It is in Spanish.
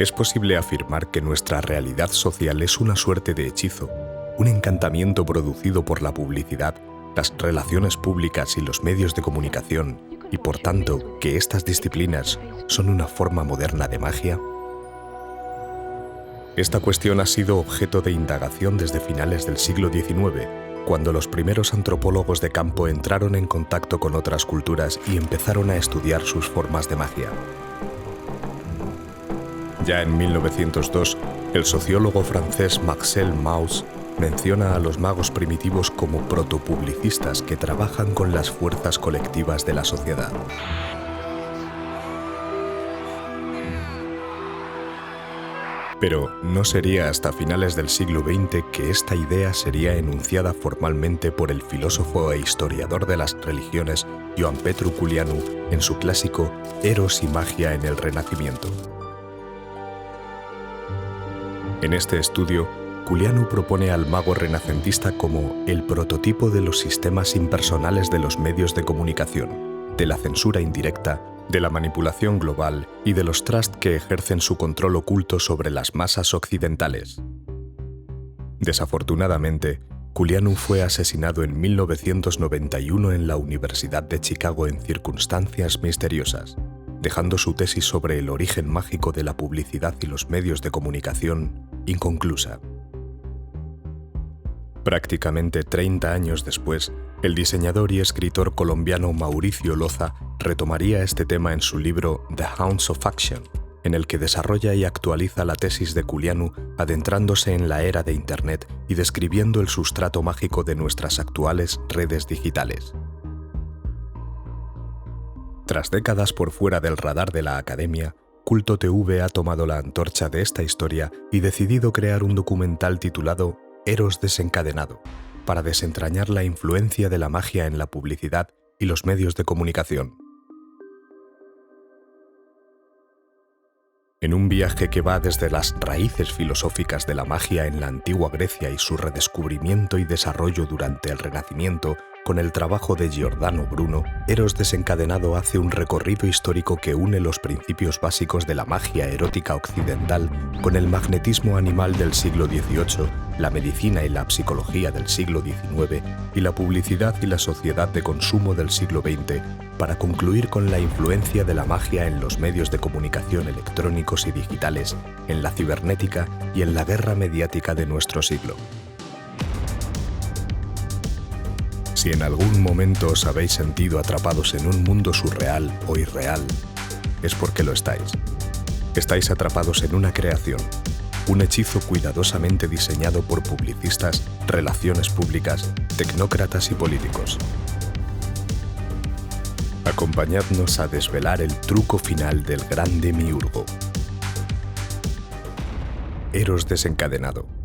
Es posible afirmar que nuestra realidad social es una suerte de hechizo, un encantamiento producido por la publicidad, las relaciones públicas y los medios de comunicación, y por tanto que estas disciplinas son una forma moderna de magia. Esta cuestión ha sido objeto de indagación desde finales del siglo XIX, cuando los primeros antropólogos de campo entraron en contacto con otras culturas y empezaron a estudiar sus formas de magia. Ya en 1902, el sociólogo francés Marcel Mauss menciona a los magos primitivos como protopublicistas que trabajan con las fuerzas colectivas de la sociedad. Pero no sería hasta finales del siglo XX que esta idea sería enunciada formalmente por el filósofo e historiador de las religiones Ioan Petru Culianu en su clásico Eros y magia en el Renacimiento. En este estudio, Culianu propone al mago renacentista como el prototipo de los sistemas impersonales de los medios de comunicación, de la censura indirecta, de la manipulación global y de los trusts que ejercen su control oculto sobre las masas occidentales. Desafortunadamente, Culianu fue asesinado en 1991 en la Universidad de Chicago en circunstancias misteriosas, dejando su tesis sobre el origen mágico de la publicidad y los medios de comunicación inconclusa. Prácticamente 30 años después, el diseñador y escritor colombiano Mauricio Loza retomaría este tema en su libro The Hounds of Action, en el que desarrolla y actualiza la tesis de Culianu adentrándose en la era de Internet y describiendo el sustrato mágico de nuestras actuales redes digitales. Tras décadas por fuera del radar de la academia, Culto TV ha tomado la antorcha de esta historia y decidido crear un documental titulado Eros desencadenado, para desentrañar la influencia de la magia en la publicidad y los medios de comunicación. En un viaje que va desde las raíces filosóficas de la magia en la antigua Grecia y su redescubrimiento y desarrollo durante el Renacimiento, con el trabajo de Giordano Bruno, Eros desencadenado hace un recorrido histórico que une los principios básicos de la magia erótica occidental con el magnetismo animal del siglo XVIII, la medicina y la psicología del siglo XIX y la publicidad y la sociedad de consumo del siglo XX, para concluir con la influencia de la magia en los medios de comunicación electrónicos y digitales, en la cibernética y en la guerra mediática de nuestro siglo. Si en algún momento os habéis sentido atrapados en un mundo surreal o irreal, es porque lo estáis. Estáis atrapados en una creación, un hechizo cuidadosamente diseñado por publicistas, relaciones públicas, tecnócratas y políticos. Acompañadnos a desvelar el truco final del gran demiurgo. Eros desencadenado.